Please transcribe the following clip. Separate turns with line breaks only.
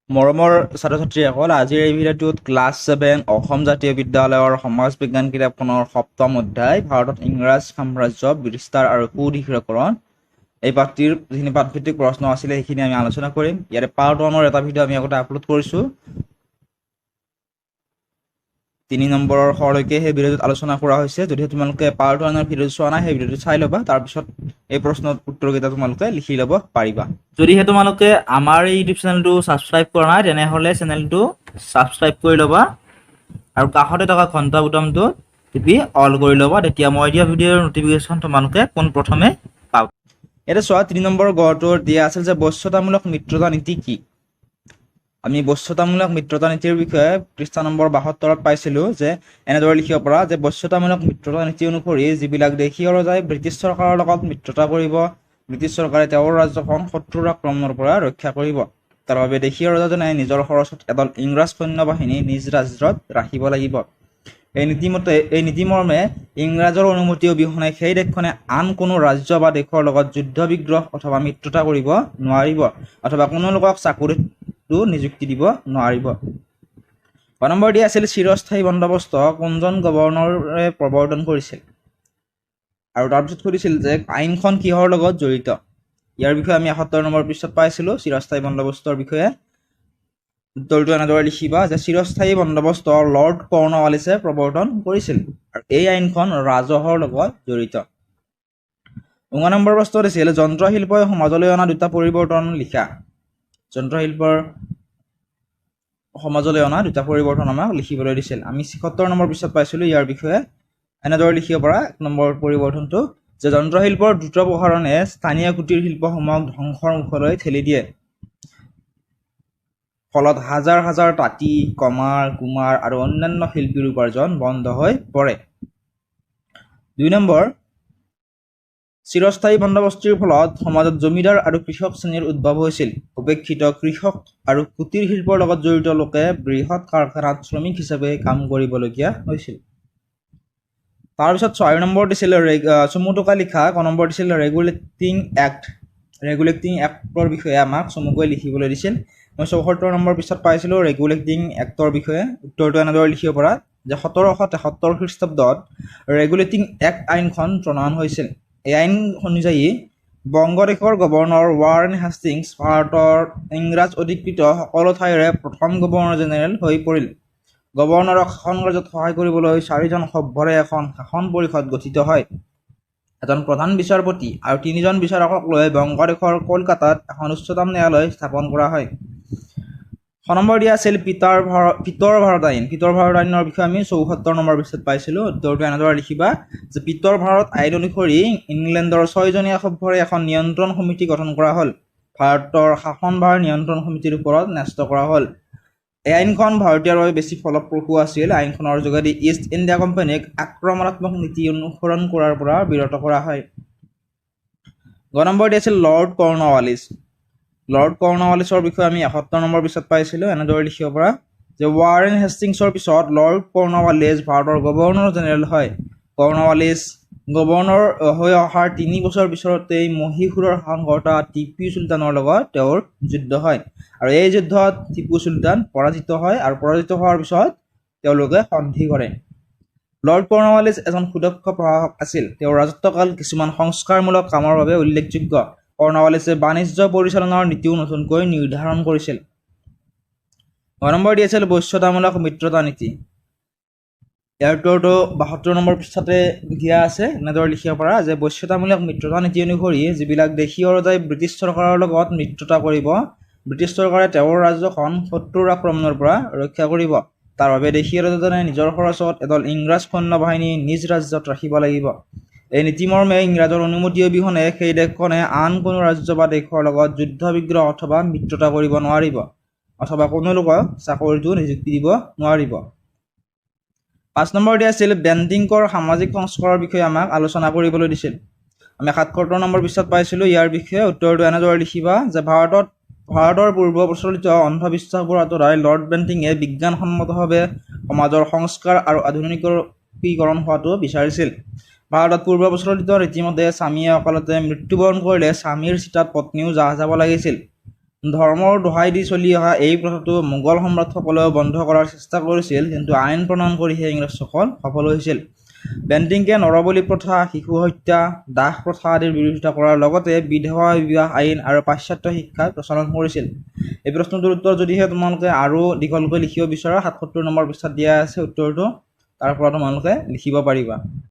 মৰমৰ ছাত্ৰ ছাত্ৰীসকল, আজিৰ এই ভিডিঅ'টোত ক্লাছ 7 অসম জাতীয় বিদ্যালয়ৰ সমাজ বিজ্ঞান কিতাপখনৰ সপ্তম অধ্যায় ভাৰতত ইংৰাজ সাম্ৰাজ্য বিস্তাৰ আৰু সুদৃঢ়কৰণ এই পাঠটিৰ যিখিনি পাঠভিত্তিক প্ৰশ্ন আছিলে সেইখিনি আমি আলোচনা কৰিম। ইয়াৰে পাৰ্ট 1ৰ এটা ভিডিঅ' আমি আগতে আপলোড কৰিছোঁ। 3 নম্বৰৰ শলৈকে সেই ভিডিঅ'টোত আলোচনা কৰা হৈছে। যদি তোমালোকে পাৰ্ট 1ৰ ভিডিঅ' চোৱা নাই সেই ভিডিঅ'টো চাই ল'বা, তাৰপিছত এই প্ৰশ্নৰ উত্তৰকেইটা তোমালোকে লিখি ল'ব পাৰিবা। যদিহে তোমালোকে আমাৰ এই ইউটিউব চেনেলটো ছাবস্ক্ৰাইব কৰা নাই তেনেহ'লে চেনেলটো ছাবস্ক্ৰাইব কৰি ল'বা আৰু কাষতে থকা ঘণ্টা বুটামটো টিপি অল কৰি ল'বা, তেতিয়া মই দিয়া ভিডিঅ'ৰ নটিফিকেশ্যন তোমালোকে পোনপ্ৰথমে পাবা। এতিয়া চোৱা, 3 নম্বৰ গড়টোৰ দিয়া আছিল যে বশ্যতামূলক মিত্ৰতা নীতি কি? আমি বশ্যতামূলক মিত্ৰতা নীতিৰ বিষয়ে পৃষ্ঠা নম্বৰ 72ত পাইছিলোঁ যে এনেদৰে লিখিব পৰা যে বশ্যতামূলক মিত্ৰতা নীতি অনুসৰি যিবিলাক দেশীয় ৰজাই ব্ৰিটিছ চৰকাৰৰ লগত মিত্ৰতা কৰিব, ব্ৰিটিছ চৰকাৰে তেওঁৰ ৰাজ্যখন শত্ৰুৰ আক্ৰমণৰ পৰা ৰক্ষা কৰিব। তাৰ বাবে দেশীয় ৰজাজনে নিজৰ খৰচত এদল ইংৰাজ সৈন্যবাহিনী নিজ ৰাজ্যত ৰাখিব লাগিব। এই নীতিমৰ্মে ইংৰাজৰ অনুমতি অবিহনে সেই দেশখনে আন কোনো ৰাজ্য বা দেশৰ লগত যুদ্ধ বিগ্ৰহ অথবা মিত্ৰতা কৰিব নোৱাৰিব অথবা কোনো লোকক চাকৰিত নিযুক্তি দিব নোৱাৰিব। 5 নম্বৰ দিয়া আছিল চিৰস্থায়ী বন্দোবস্ত কোনজন গভৰ্ণৰে প্ৰৱৰ্তন কৰিছিল? আৰু তাৰপিছত সুধিছিল যে আইনখন কিহৰ লগত জড়িত? ইয়াৰ বিষয়ে আমি 71 নম্বৰ পৃষ্ঠাত পাইছিলোঁ চিৰস্থায়ী বন্দোবস্তৰ বিষয়ে। উত্তৰটো এনেদৰে লিখিবা যে চিৰস্থায়ী বন্দোবস্ত লৰ্ড কৰ্ণৱালিছে প্ৰৱৰ্তন কৰিছিল আৰু এই আইনখন ৰাজহৰ লগত জড়িত। 9 নম্বৰ প্ৰশ্নত আছিল যন্ত্ৰশিল্পই সমাজলৈ অনা দুটা পৰিৱৰ্তন লিখা। যন্ত্ৰশিল্পৰ সমাজলৈ অনা দুটা পৰিৱৰ্তন আমাক লিখিবলৈ দিছিল। আমি 76 নম্বৰ পৃষ্ঠাত পাইছিলোঁ ইয়াৰ বিষয়ে। এনেদৰে লিখিব পৰা 1 নম্বৰ পৰিৱৰ্তনটো যে যন্ত্ৰশিল্পৰ দ্ৰুত প্ৰসাৰণে স্থানীয় কুটিৰ শিল্পসমূহক ধ্বংসৰ মুখলৈ ঠেলি দিয়ে। ফলত হাজাৰ হাজাৰ তাঁতী, কমাৰ, কুমাৰ আৰু অন্যান্য শিল্পীৰ উপাৰ্জন বন্ধ হৈ পৰে। 2 নম্বৰ, চিৰস্থায়ী বন্দোবস্তিৰ ফলত সমাজত জমিদাৰ আৰু কৃষক শ্ৰেণীৰ উদ্ভৱ হৈছিল। উপেক্ষিত কৃষক আৰু কুটিৰ শিল্পৰ লগত জড়িত লোকে বৃহৎ কাৰখানাত শ্ৰমিক হিচাপে কাম কৰিবলগীয়া হৈছিল। তাৰপিছত 6 নম্বৰ দিছিল চমুটোকা লিখা। 1 নম্বৰ দিছিল ৰেগুলেটিং এক্টৰ বিষয়ে আমাক চমুকৈ লিখিবলৈ দিছিল। মই 74 নম্বৰ পৃষ্ঠাত পাইছিলোঁ ৰেগুলেটিং এক্টৰ বিষয়ে। উত্তৰটো এনেদৰে লিখিব পৰা যে 1773 খ্ৰীষ্টাব্দত ৰেগুলেটিং এক্ট আইনখন প্ৰণয়ন হৈছিল। এই আইন অনুযায়ী বংগদেশৰ গভৰ্ণৰ ৱাৰেন হেষ্টিংছ ভাৰতৰ ইংৰাজ অধিকৃত সকলো ঠাইৰে প্ৰথম গভৰ্ণৰ জেনেৰেল হৈ পৰিল। গভৰ্ণৰক শাসন কাৰ্যত সহায় কৰিবলৈ 4জন সভ্যৰে এখন শাসন পৰিষদ গঠিত হয়। এজন প্ৰধান বিচাৰপতি আৰু 3জন বিচাৰকক লৈ বংগদেশৰ কলকাতাত এখন উচ্চতম ন্যায়ালয় স্থাপন কৰা হয়। 6 নম্বৰ দিয়া আছিল পিতৰ ভাৰত আইন। পিতৰ ভাৰত আইনৰ বিষয়ে আমি 74 নম্বৰ পৃষ্ঠাত পাইছিলোঁ। উত্তৰটো এনেদৰে লিখিবা যে পিতৰ ভাৰত আইন অনুসৰি ইংলেণ্ডৰ 6জনীয়া সভ্যৰে এখন নিয়ন্ত্ৰণ সমিতি গঠন কৰা হ'ল। ভাৰতৰ শাসনভাৰ নিয়ন্ত্ৰণ সমিতিৰ ওপৰত ন্যস্ত কৰা হ'ল। এই আইনখন ভাৰতীয়ৰ বাবে বেছি ফলপ্ৰসূ আছিল। আইনখনৰ যোগেদি ইষ্ট ইণ্ডিয়া কোম্পানীক আক্ৰমণাত্মক নীতি অনুসৰণ কৰাৰ পৰা বিৰত কৰা হয়। 9 নম্বৰ দিয়া আছিল লৰ্ড কৰ্ণৱালিছ। লৰ্ড কৰ্ণৱালিছৰ বিষয়ে আমি 71 নম্বৰ পৃষ্ঠাত পাইছিলোঁ। এনেদৰে লিখিব পৰা যে ৱাৰেন হেষ্টিংছৰ পিছত লৰ্ড কৰ্ণৱালিছ ভাৰতৰ গভৰ্ণৰ জেনেৰেল হয়। কৰ্ণৱালিছ গভৰ্ণৰ হৈ অহাৰ 3 বছৰ পিছতেই মহীশূৰৰ শাসনকৰ্তা টিপু চুলতানৰ লগত তেওঁৰ যুদ্ধ হয় আৰু এই যুদ্ধত টিপু চুলতান পৰাজিত হয় আৰু পৰাজিত হোৱাৰ পিছত তেওঁলোকে সন্ধি কৰে। লৰ্ড কৰ্ণৱালিছ এজন সুদক্ষ প্ৰশাসক আছিল। তেওঁৰ ৰাজত্বকাল কিছুমান সংস্কাৰমূলক কামৰ বাবে উল্লেখযোগ্য। কৰ্ণৱালিছে বাণিজ্য পৰিচালনাৰ নীতিও নতুনকৈ নিৰ্ধাৰণ কৰিছিল। 9 নম্বৰ দি আছিল বশ্যতামূলক মিত্ৰতা নীতি। ইয়াৰ উত্তৰটো 72 নম্বৰ পৃষ্ঠাতে দিয়া আছে। এনেদৰে লিখিব পৰা যে বশ্যতামূলক মিত্ৰতা নীতি অনুসৰি যিবিলাক দেশীয় ৰজাই ব্ৰিটিছ চৰকাৰৰ লগত মিত্ৰতা কৰিব, ব্ৰিটিছ চৰকাৰে তেওঁৰ ৰাজ্যখন শত্ৰুৰ আক্ৰমণৰ পৰা ৰক্ষা কৰিব। তাৰ বাবে দেশীয় ৰজাজনে নিজৰ খৰচত এদল ইংৰাজ সৈন্যবাহিনী নিজ ৰাজ্যত ৰাখিব লাগিব। এই নীতিমৰ্মে ইংৰাজৰ অনুমতি অবিহনে সেই দেশখনে আন কোনো ৰাজ্য বা দেশৰ লগত যুদ্ধ বিগ্ৰহ অথবা মিত্ৰতা কৰিব নোৱাৰিব অথবা কোনো লোকক চাকৰিতো নিযুক্তি দিব নোৱাৰিব। 5 নম্বৰ দিয়া আছিল বেণ্টিংকৰ সামাজিক সংস্কাৰৰ বিষয়ে আমাক আলোচনা কৰিবলৈ দিছিল। আমি 77 নম্বৰ পৃষ্ঠাত পাইছিলোঁ ইয়াৰ বিষয়ে। উত্তৰটো এনেদৰে লিখিবা যে ভাৰতৰ পূৰ্ব প্ৰচলিত অন্ধবিশ্বাসবোৰ আঁতৰাই লৰ্ড বেণ্টিঙে বিজ্ঞানসন্মতভাৱে সমাজৰ সংস্কাৰ আৰু আধুনিকীকৰণ হোৱাটো বিচাৰিছিল। ভাৰতত পূৰ্ব প্ৰচলিত ৰীতিমতে স্বামীয়ে অকালতে মৃত্যুবৰণ কৰিলে স্বামীৰ চিতাত পত্নীও জাহ যাব লাগিছিল। ধৰ্মৰ দোহাই দি চলি অহা এই প্ৰথাটো মোগল সম্ৰাটসকলেও বন্ধ কৰাৰ চেষ্টা কৰিছিল, কিন্তু আইন প্ৰণয়ন কৰিহে ইংৰাজসকল সফল হৈছিল। বেণ্টিংকে নৰবলি প্ৰথা, শিশু হত্যা, দাস প্ৰথা আদিৰ বিৰোধিতা কৰাৰ লগতে বিধৱা বিবাহ আইন আৰু পাশ্চাত্য শিক্ষাৰ প্ৰচলন কৰিছিল। এই প্ৰশ্নটোৰ উত্তৰ যদিহে তোমালোকে আৰু দীঘলকৈ লিখিব বিচৰা ৭৭ নম্বৰ পৃষ্ঠাত দিয়া আছে উত্তৰটো, তাৰ পৰা তোমালোকে লিখিব পাৰিবা।